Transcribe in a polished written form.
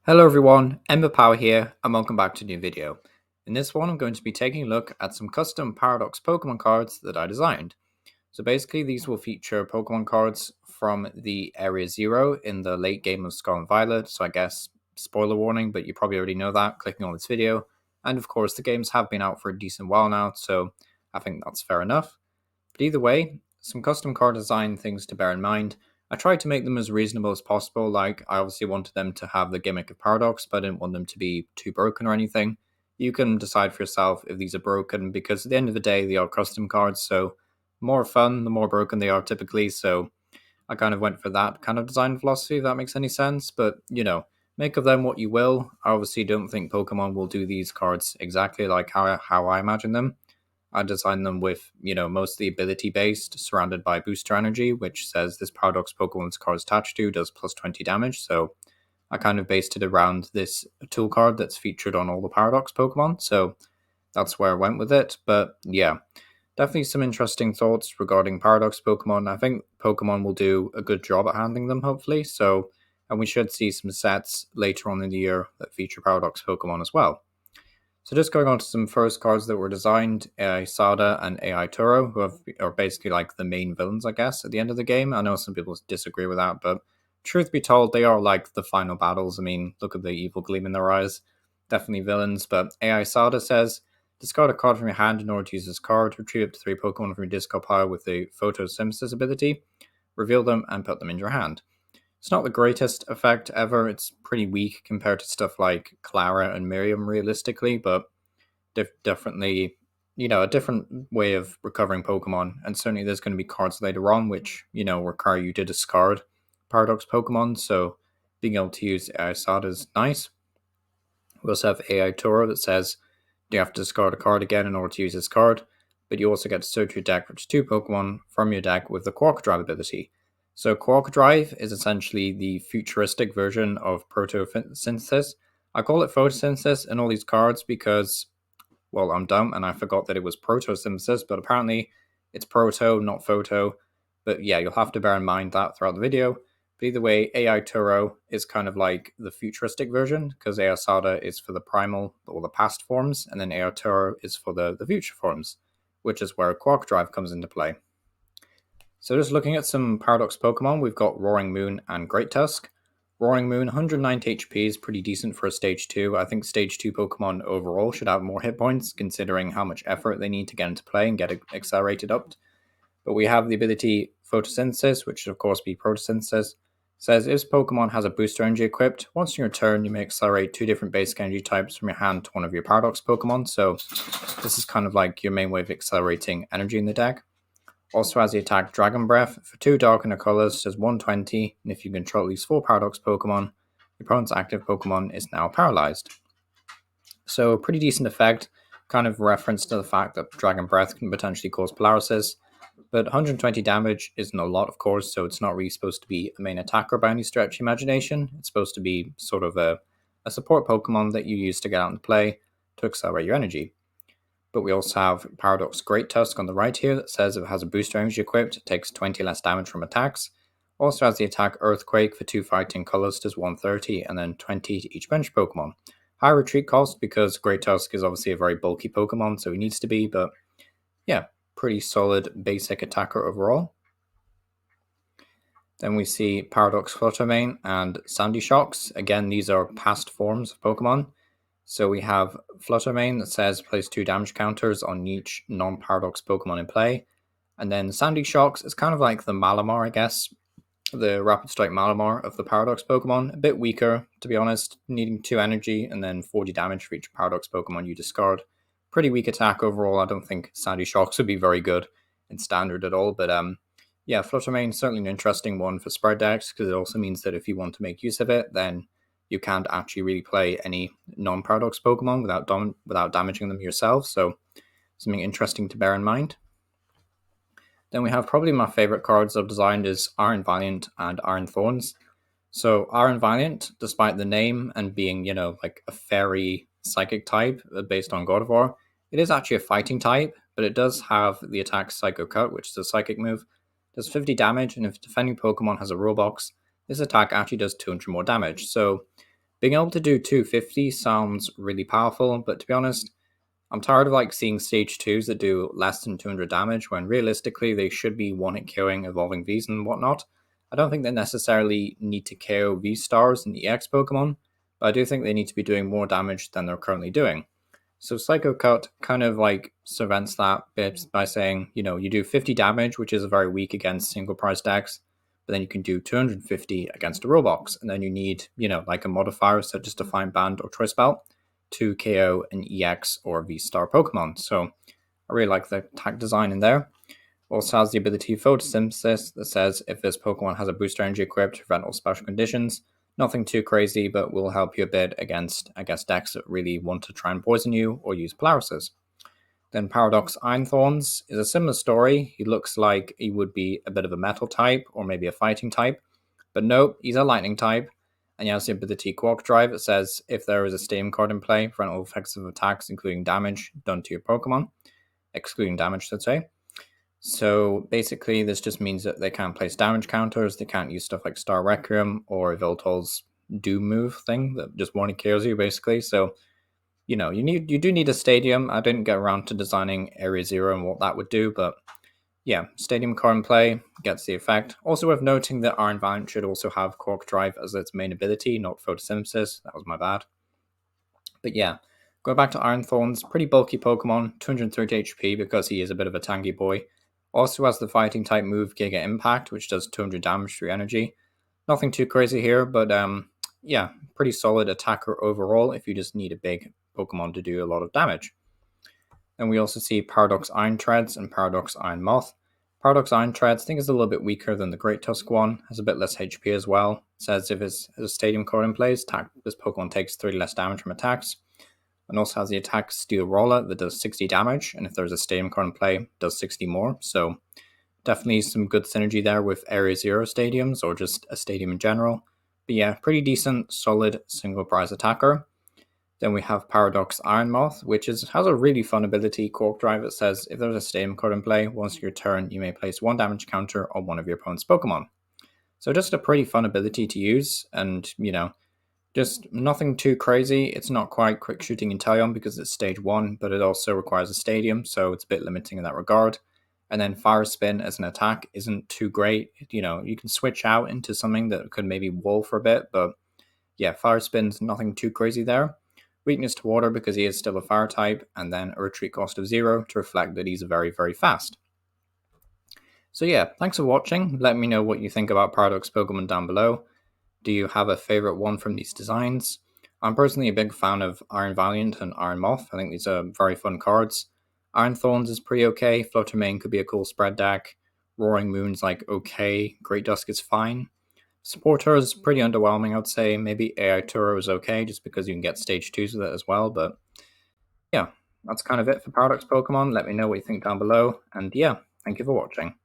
Hello everyone, Ember Power here, and welcome back to a new video. In this one, I'm going to be taking a look at some custom Paradox Pokemon cards that I designed. So basically, these will feature Pokemon cards from the Area Zero in the late game of Scarlet and Violet, so I guess, spoiler warning, but you probably already know that clicking on this video. And of course, the games have been out for a decent while now, so I think that's fair enough. But either way, some custom card design things to bear in mind. I tried to make them as reasonable as possible, like I obviously wanted them to have the gimmick of Paradox, but I didn't want them to be too broken or anything. You can decide for yourself if these are broken, because at the end of the day, they are custom cards, so the more fun, the more broken they are typically, so I kind of went for that kind of design philosophy, if that makes any sense, but, make of them what you will. I obviously don't think Pokemon will do these cards exactly like how I imagine them. I designed them with, mostly ability based, surrounded by booster energy, which says this Paradox Pokemon's card is attached to does plus 20 damage. So I kind of based it around this tool card that's featured on all the Paradox Pokemon. So that's where I went with it. But yeah, definitely some interesting thoughts regarding Paradox Pokemon. I think Pokemon will do a good job at handling them, hopefully. So, and we should see some sets later on in the year that feature Paradox Pokemon as well. So just going on to some first cards that were designed, AI Sada and AI Turo, are basically like the main villains, I guess, at the end of the game. I know some people disagree with that, but truth be told, they are like the final battles. I mean, look at the evil gleam in their eyes. Definitely villains, but AI Sada says, discard a card from your hand in order to use this card, retrieve up to 3 Pokemon from your discard pile with the photosynthesis ability, reveal them, and put them in your hand. It's not the greatest effect ever. It's pretty weak compared to stuff like Clara and Miriam, realistically, but definitely, a different way of recovering Pokemon. And certainly there's going to be cards later on which, require you to discard Paradox Pokemon. So being able to use AI Sada is nice. We also have AI Toro that says you have to discard a card again in order to use this card, but you also get to search your deck for 2 Pokemon from your deck with the Quark Drive ability. So Quark Drive is essentially the futuristic version of photosynthesis. I call it photosynthesis in all these cards because, well, I'm dumb and I forgot that it was protosynthesis, but apparently it's proto, not photo. But yeah, you'll have to bear in mind that throughout the video. But either way, AI Turo is kind of like the futuristic version, because AI Sada is for the primal or the past forms, and then AI Turo is for the future forms, which is where Quark Drive comes into play. So just looking at some Paradox Pokemon, we've got Roaring Moon and Great Tusk. Roaring Moon, 190 HP is pretty decent for a Stage 2. I think Stage 2 Pokemon overall should have more hit points, considering how much effort they need to get into play and get accelerated up. But we have the ability Photosynthesis, which should of course be Photosynthesis. Says if Pokemon has a booster energy equipped, once in your turn you may accelerate 2 different basic energy types from your hand to one of your Paradox Pokemon. So this is kind of like your main way of accelerating energy in the deck. Also has the attack Dragon Breath. For 2 darkener colors, does 120, and if you control at least 4 Paradox Pokemon, your opponent's active Pokemon is now paralyzed. So a pretty decent effect, kind of reference to the fact that Dragon Breath can potentially cause paralysis. But 120 damage isn't a lot, of course, so it's not really supposed to be a main attacker by any stretch of imagination. It's supposed to be sort of a support Pokemon that you use to get out and play to accelerate your energy. But we also have Paradox Great Tusk on the right here that says if it has a booster energy equipped, it takes 20 less damage from attacks. Also has the attack Earthquake for 2 fighting colors, does 130, and then 20 to each bench Pokemon. High retreat cost because Great Tusk is obviously a very bulky Pokemon, so he needs to be, but yeah, pretty solid basic attacker overall. Then we see Paradox Fluttermane and Sandy Shocks. Again, these are past forms of Pokemon. So we have Fluttermane that says place 2 damage counters on each non-Paradox Pokemon in play. And then Sandy Shocks is kind of like the Malamar, I guess. The Rapid Strike Malamar of the Paradox Pokemon. A bit weaker, to be honest, needing 2 energy and then 40 damage for each Paradox Pokemon you discard. Pretty weak attack overall. I don't think Sandy Shocks would be very good in Standard at all, but yeah, Fluttermane is certainly an interesting one for spread decks, because it also means that if you want to make use of it, then you can't actually really play any non-Paradox Pokemon without damaging them yourself, so something interesting to bear in mind. Then we have probably my favorite cards I've designed is Iron Valiant and Iron Thorns. So Iron Valiant, despite the name and being, like a fairy psychic type based on God of War, it is actually a fighting type, but it does have the attack Psycho Cut, which is a psychic move. It does 50 damage, and if defending Pokemon has a Roblox, this attack actually does 200 more damage. So Being able to do 250 sounds really powerful, but to be honest, I'm tired of seeing stage 2s that do less than 200 damage when realistically they should be one-hit killing evolving Vs and whatnot. I don't think they necessarily need to KO V-stars and EX Pokemon, but I do think they need to be doing more damage than they're currently doing. So Psycho Cut kind of circumvents that bit by saying, you do 50 damage, which is very weak against single price decks, but then you can do 250 against a Roblox, and then you need, a modifier such as Defiant Band or Choice Belt to KO an EX or V-Star Pokemon. So I really like the attack design in there. Also has the ability Photosynthesis that says if this Pokemon has a booster energy equipped to prevent all special conditions. Nothing too crazy, but will help you a bit against, decks that really want to try and poison you or use Polarises. Then Paradox Ironthorns is a similar story. He looks like he would be a bit of a metal type or maybe a fighting type, but nope, he's a lightning type. And he has the ability Quark Drive that says if there is a Stadium card in play, prevent all effects of attacks, including damage done to your Pokemon, excluding damage, I'd say. So basically, this just means that they can't place damage counters, they can't use stuff like Star Requiem or Viltol's Doom move thing that just one kills you, basically. So, you do need a Stadium. I didn't get around to designing Area Zero and what that would do, but yeah, Stadium card in play gets the effect. Also worth noting that Iron Valiant should also have Quark Drive as its main ability, not Photosynthesis. That was my bad. But yeah, going back to Iron Thorns, pretty bulky Pokemon, 230 HP because he is a bit of a tanky boy. Also has the fighting type move Giga Impact, which does 200 damage through energy. Nothing too crazy here, but yeah, pretty solid attacker overall if you just need a big Pokemon to do a lot of damage. Then we also see Paradox Iron Treads and Paradox Iron Moth. Paradox Iron Treads I think is a little bit weaker than the Great Tusk one, has a bit less HP as well. It says if it's a Stadium card in place, this Pokemon takes 30 less damage from attacks. And also has the attack Steel Roller that does 60 damage, and if there's a Stadium card in play, it does 60 more. So definitely some good synergy there with Area Zero stadiums, or just a stadium in general. But yeah, pretty decent, solid single prize attacker. Then we have Paradox Iron Moth, which has a really fun ability, Quark Drive, that says if there's a Stadium card in play, once your turn, you may place one damage counter on one of your opponent's Pokemon. So just a pretty fun ability to use, and just nothing too crazy. It's not quite quick shooting in Taion because it's stage 1, but it also requires a Stadium, so it's a bit limiting in that regard. And then Fire Spin as an attack isn't too great. You can switch out into something that could maybe wall for a bit, but yeah, Fire Spin's nothing too crazy there. Weakness to water because he is still a fire type, and then a retreat cost of 0 to reflect that he's very, very fast. So yeah, thanks for watching. Let me know what you think about Paradox Pokemon down below. Do you have a favorite one from these designs? I'm personally a big fan of Iron Valiant and Iron Moth. I think these are very fun cards. Iron Thorns is pretty okay. Fluttermane could be a cool spread deck. Roaring Moon's okay. Great Dusk is fine. Supporter is pretty underwhelming, I would say. Maybe AI Turo is okay, just because you can get stage 2s with it as well. But yeah, that's kind of it for Paradox Pokemon. Let me know what you think down below. And yeah, thank you for watching.